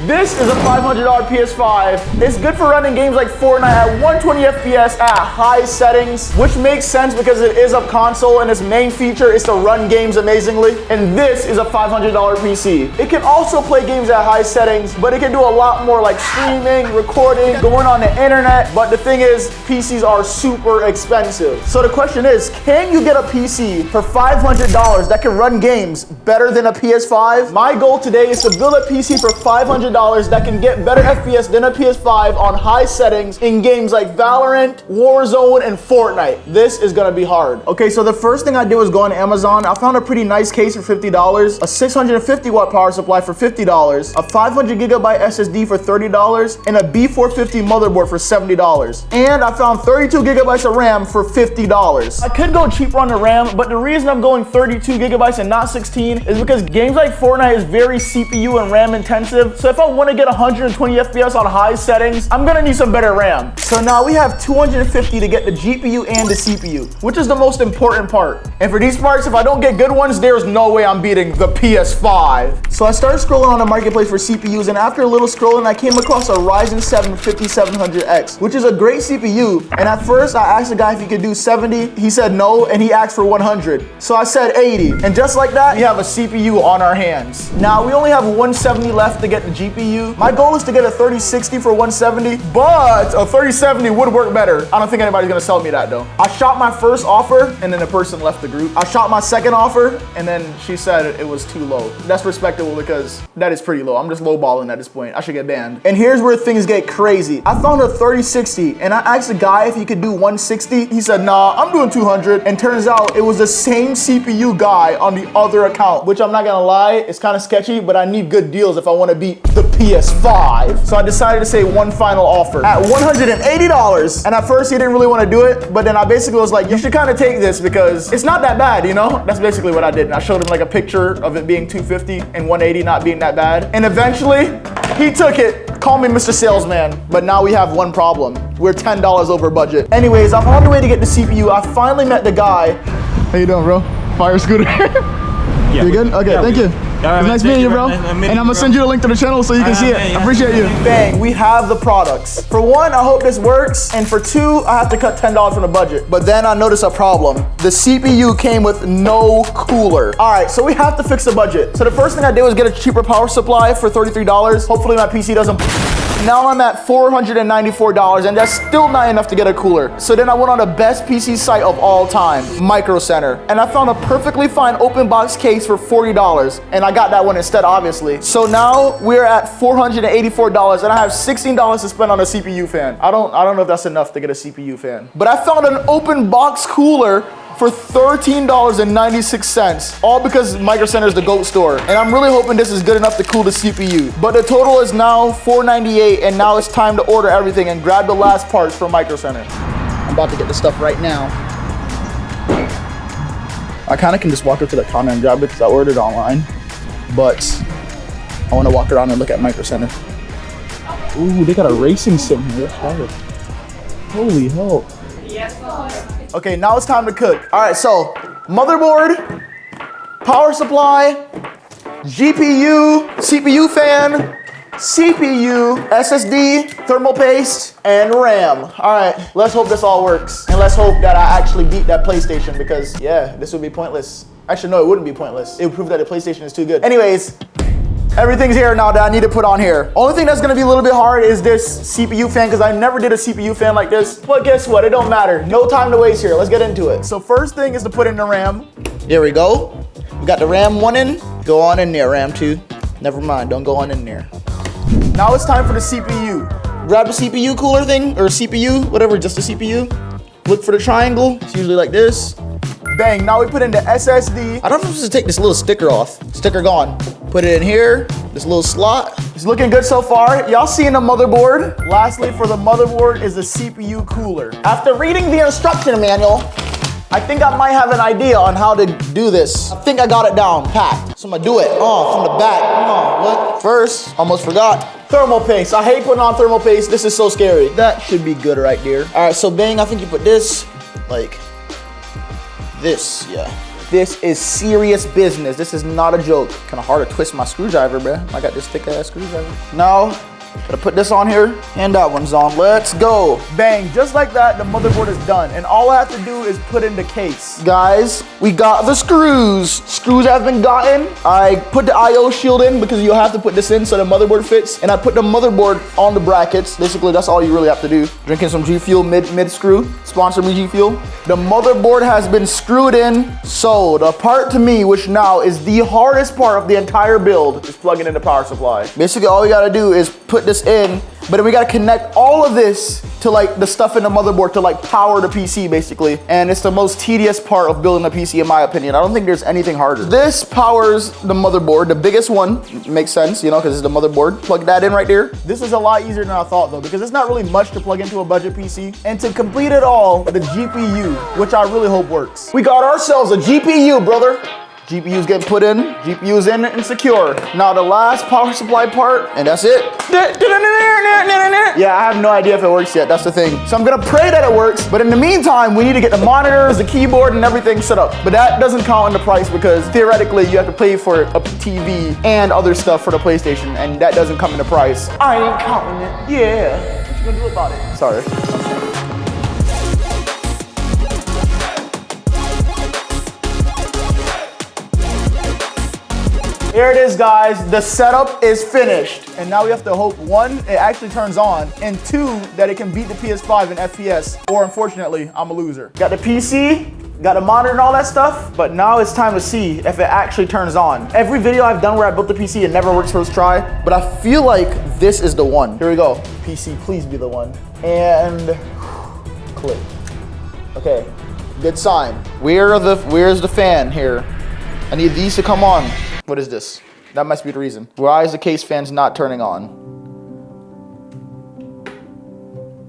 This is a $500 PS5. It's good for running games like Fortnite at 120 FPS at high settings, which makes sense because it is a console and its main feature is to run games amazingly. And this is a $500 PC. It can also play games at high settings, but it can do a lot more like streaming, recording, going on the internet. But the thing is, PCs are super expensive. So the question is, can you get a PC for $500 that can run games better than a PS5? My goal today is to build a PC for $500 that can get better FPS than a PS5 on high settings in games like Valorant, Warzone, and Fortnite. This is gonna be hard. Okay, so the first thing I did was go on Amazon. I found a pretty nice case for $50, a 650 watt power supply for $50, a 500 gigabyte SSD for $30, and a B450 motherboard for $70. And I found 32 gigabytes of RAM for $50. I could go cheaper on the RAM, but the reason I'm going 32 gigabytes and not 16 is because games like Fortnite is very CPU and RAM intensive. So if I want to get 120 FPS on high settings, I'm gonna need some better RAM. So now we have 250 to get the GPU and the CPU, which is the most important part. And for these parts, if I don't get good ones, there's no way I'm beating the PS5. So I started scrolling on the marketplace for CPUs, and after a little scrolling, I came across a Ryzen 7 5700X, which is a great CPU. And at first, I asked the guy if he could do 70. He said no, and he asked for 100. So I said 80. And just like that, we have a CPU on our hands. Now, we only have 170 left to get the GPU. My goal is to get a 3060 for 170, but a 3070 would work better. I don't think anybody's gonna sell me that though. I shot my first offer, and then the person left the group. I shot my second offer, and then she said it was too low. That's respectable because that is pretty low. I'm just lowballing at this point. I should get banned. And here's where things get crazy. I found a 3060, and I asked the guy if he could do 160. He said, nah, I'm doing 200. And turns out it was the same CPU guy on the other account, which I'm not gonna lie, it's kind of sketchy, but I need good deals if I want to beat the PS5. So I decided to say one final offer at $180. And at first he didn't really want to do it, but then I basically was like, you should kind of take this because it's not that bad, you know? That's basically what I did. And I showed him like a picture of it being 250 and 180 not being that bad. And eventually he took it. Call me Mr. Salesman, but now we have one problem. We're $10 over budget. Anyways, I'm on the way to get the CPU. I finally met the guy. How you doing, bro? Fire scooter. Yeah, you good? Okay, yeah, thank you. Right, nice meeting you, bro. And I'm gonna send you a link to the channel so you can see it. I appreciate you. Bang, we have the products. For one, I hope this works. And for two, I have to cut $10 from the budget. But then I noticed a problem. The CPU came with no cooler. All right, so we have to fix the budget. So the first thing I did was get a cheaper power supply for $33. Hopefully my PC doesn't. Now I'm at $494, and that's still not enough to get a cooler. So then I went on the best PC site of all time, Micro Center, and I found a perfectly fine open box case for $40, and I got that one instead, obviously. So now we're at $484, and I have $16 to spend on a CPU fan. I don't know if that's enough to get a CPU fan, but I found an open box cooler for $13.96, all because Micro Center is the GOAT store. And I'm really hoping this is good enough to cool the CPU. But the total is now $498, and now it's time to order everything and grab the last parts from Micro Center. I'm about to get the stuff right now. I kind of can just walk up to the counter and grab it because I ordered online, but I want to walk around and look at Micro Center. Ooh, they got a racing sim here. That's hard. Holy hell. Okay, now it's time to cook. All right, so motherboard, power supply, GPU, CPU fan, CPU, SSD, thermal paste, and RAM. All right, let's hope this all works. And let's hope that I actually beat that PlayStation because, yeah, this would be pointless. Actually, no, it wouldn't be pointless. It would prove that the PlayStation is too good. Anyways, everything's here now that I need to put on here. Only thing that's gonna be a little bit hard is this CPU fan because I never did a CPU fan like this. But guess what? It don't matter. No time to waste here. Let's get into it. So first thing is to put in the RAM. There we go. We got the RAM 1 in. Go on in there, RAM 2. Never mind, don't go on in there. Now it's time for the CPU. Grab the CPU cooler thing, or CPU, whatever, just the CPU. Look for the triangle. It's usually like this. Bang, now we put in the SSD. I don't know if I'm supposed to take this little sticker off. Sticker gone. Put it in here, this little slot. It's looking good so far. Y'all seeing the motherboard? Lastly, for the motherboard is the CPU cooler. After reading the instruction manual, I think I might have an idea on how to do this. I think I got it down, packed. So I'm gonna do it, from the back. What? First, almost forgot. Thermal paste. I hate putting on thermal paste. This is so scary. That should be good right there. All right, so bang, I think you put this, like this, yeah. This is serious business. This is not a joke. Kind of hard to twist my screwdriver, bruh. I got this thick ass screwdriver. Now, gotta put this on here, and that one's on. Let's go. Bang, just like that, the motherboard is done. And all I have to do is put in the case. Guys, we got the screws. Screws have been gotten. I put the IO shield in because you'll have to put this in so the motherboard fits. And I put the motherboard on the brackets. Basically, that's all you really have to do. Drinking some G Fuel mid screw. Sponsor me, G Fuel. The motherboard has been screwed in. So the part to me, which now is the hardest part of the entire build, is plugging in the power supply. Basically, all we gotta do is put this in, but then we gotta connect all of this to like the stuff in the motherboard to like power the PC basically. And it's the most tedious part of building a PC in my opinion. I don't think there's anything harder. This powers the motherboard, the biggest one. Makes sense, you know, because it's the motherboard. Plug that in right there. This is a lot easier than I thought though, because it's not really much to plug into a budget PC. And to complete it all, the GPU, which I really hope works. We got ourselves a GPU, brother. GPU's getting put in, GPU's in and secure. Now the last power supply part, and that's it. Yeah, I have no idea if it works yet, that's the thing. So I'm gonna pray that it works, but in the meantime, we need to get the monitors, the keyboard, and everything set up. But that doesn't count in the price because theoretically, you have to pay for a TV and other stuff for the PlayStation, and that doesn't come in the price. I ain't counting it, yeah. What you gonna do about it? Sorry. Here it is, guys. The setup is finished. And now we have to hope, one, it actually turns on, and two, that it can beat the PS5 in FPS, or unfortunately, I'm a loser. Got the PC, got a monitor and all that stuff, but now it's time to see if it actually turns on. Every video I've done where I built the PC, it never works first try, but I feel like this is the one. Here we go. PC, please be the one. And click. Okay, good sign. Where's the fan here? I need these to come on. What is this? That must be the reason. Why is the case fans not turning on?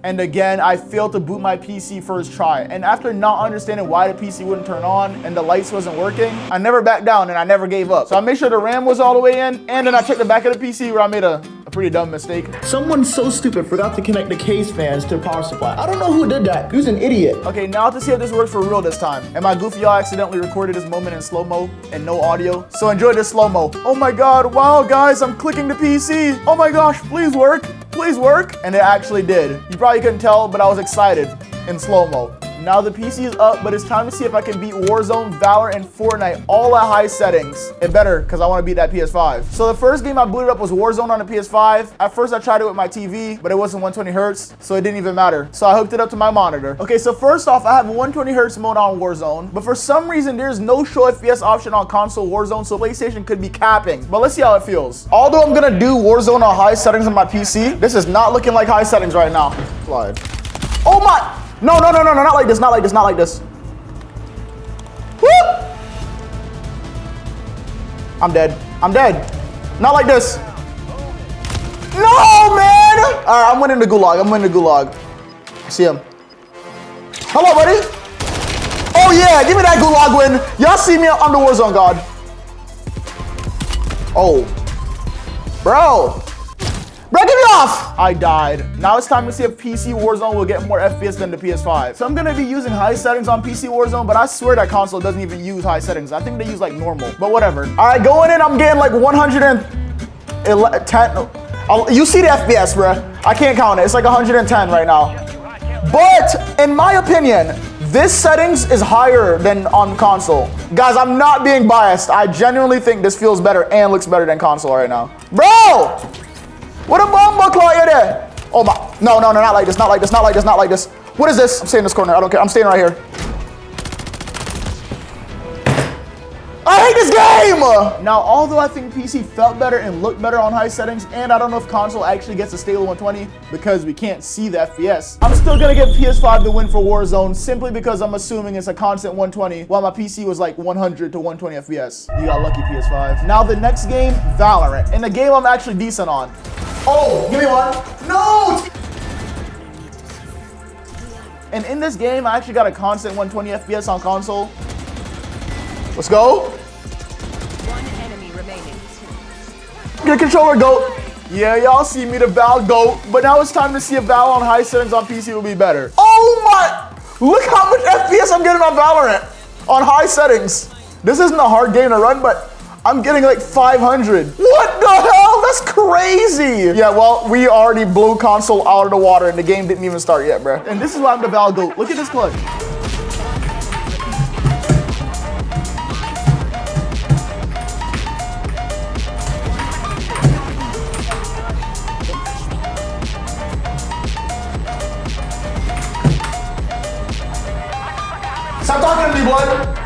And again, I failed to boot my PC first try. And after not understanding why the PC wouldn't turn on and the lights wasn't working, I never backed down and I never gave up. So I made sure the RAM was all the way in, and then I checked the back of the PC where I made a pretty dumb mistake. Someone so stupid forgot to connect the case fans to the power supply. I don't know who did that. Who's an idiot? Okay, now to see if this works for real this time. Am I goofy? I accidentally recorded this moment in slow-mo and no audio. So enjoy this slow-mo. Oh my God, wow guys, I'm clicking the PC. Oh my gosh, please work. Please work. And it actually did. You probably couldn't tell, but I was excited in slow-mo. Now the PC is up, but it's time to see if I can beat Warzone, Valor, and Fortnite all at high settings. It better, because I want to beat that PS5. So the first game I booted up was Warzone on the PS5. At first I tried it with my TV, but it wasn't 120 hertz, so it didn't even matter. So I hooked it up to my monitor. Okay, so first off, I have 120 hertz mode on Warzone, but for some reason there's no show FPS option on console Warzone, so PlayStation could be capping. But let's see how it feels. Although I'm gonna do Warzone on high settings on my PC, this is not looking like high settings right now. Slide. Oh my! No, not like this, not like this, not like this. Woo! I'm dead. Not like this. No, man! All right, I'm winning the gulag, I see him. Hello, buddy. Oh yeah, give me that gulag win. Y'all see me on the Warzone god. Oh. Bro, get me off! I died. Now it's time to see if PC Warzone will get more FPS than the PS5. So I'm gonna be using high settings on PC Warzone, but I swear that console doesn't even use high settings. I think they use like normal, but whatever. All right, going in, I'm getting like 110. You see the FPS, bruh. I can't count it. It's like 110 right now. But in my opinion, this settings is higher than on console. Guys, I'm not being biased. I genuinely think this feels better and looks better than console right now. Bro! What a bomb claw you there? Oh my, no, not like this, not like this. What is this? I'm staying in this corner, I don't care, I'm staying right here. I hate this game! Now, although I think PC felt better and looked better on high settings, and I don't know if console actually gets a stable 120 because we can't see the FPS, I'm still gonna give PS5 the win for Warzone simply because I'm assuming it's a constant 120 while my PC was like 100 to 120 FPS. You got lucky, PS5. Now the next game, Valorant. And the game I'm actually decent on. Oh, give me one. No! And in this game, I actually got a constant 120 FPS on console. Let's go. One enemy remaining. Get controller, GOAT. Yeah, y'all see me, the Val GOAT. But now it's time to see if Val on high settings on PC will be better. Oh my! Look how much FPS I'm getting on Valorant on high settings. This isn't a hard game to run, but I'm getting like 500. What the hell? That's crazy. Yeah, well, we already blew console out of the water and the game didn't even start yet, bro. And this is why I'm the Val GOAT. Look at this clutch. Stop talking to me, blood.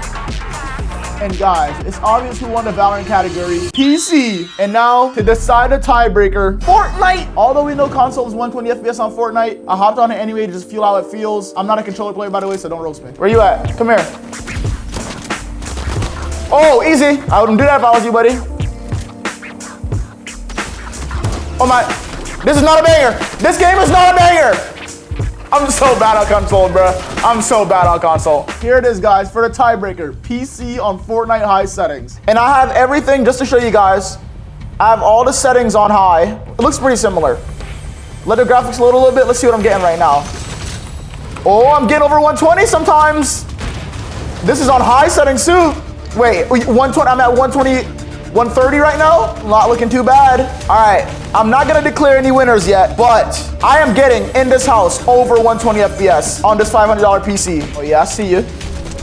And guys, it's obvious who won the Valorant category. PC. And now, to decide a tiebreaker, Fortnite. Although we know console is 120 FPS on Fortnite, I hopped on it anyway to just feel how it feels. I'm not a controller player, by the way, so don't roast me. Where you at? Come here. Oh, easy. I wouldn't do that if I was you, buddy. Oh my. This is not a banger. This game is not a banger. I'm so bad on console, bro. I'm so bad on console. Here it is, guys, for the tiebreaker. PC on Fortnite high settings. And I have everything, just to show you guys, I have all the settings on high. It looks pretty similar. Let the graphics load a little bit. Let's see what I'm getting right now. Oh, I'm getting over 120 sometimes. This is on high settings too. Wait, 120, I'm at 120, 130 right now. Not looking too bad. All right, I'm not gonna declare any winners yet, but I am getting in this house over 120 FPS on this $500 PC. Oh yeah, I see you.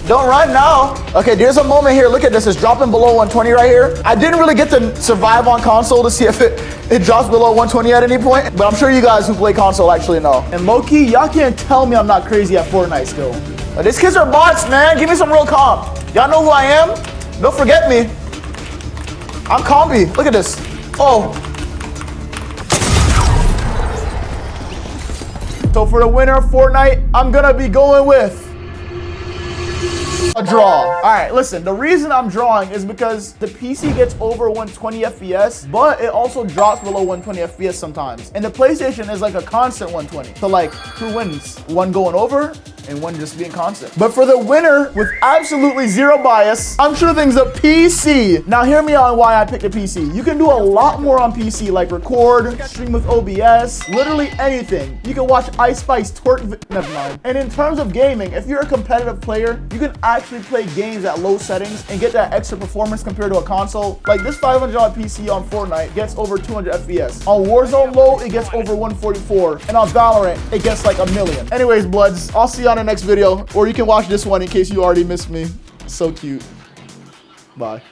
Don't run now. Okay, there's a moment here. Look at this. It's dropping below 120 right here. I didn't really get to survive on console to see if it drops below 120 at any point, but I'm sure you guys who play console actually know. And low-key, y'all can't tell me I'm not crazy at Fortnite still. These kids are bots, man. Give me some real comp. Y'all know who I am? Don't forget me. I'm compy. Look at this. Oh. So for the winner of Fortnite, I'm gonna be going with a draw. All right, listen, the reason I'm drawing is because the PC gets over 120 FPS, but it also drops below 120 FPS sometimes. And the PlayStation is like a constant 120. So like, who wins? One going over and one just being constant. But for the winner with absolutely zero bias, I'm choosing the PC. Now hear me on why I picked the PC. You can do a lot more on PC, like record, stream with OBS, literally anything. You can watch Ice Spice twerk, never mind. And in terms of gaming, if you're a competitive player, you can actually play games at low settings and get that extra performance compared to a console. Like this $500 PC on Fortnite gets over 200 FPS. On Warzone low, it gets over 144. And on Valorant, it gets like a million. Anyways, bloods, I'll see you on the next video, or you can watch this one in case you already missed me. So cute. Bye.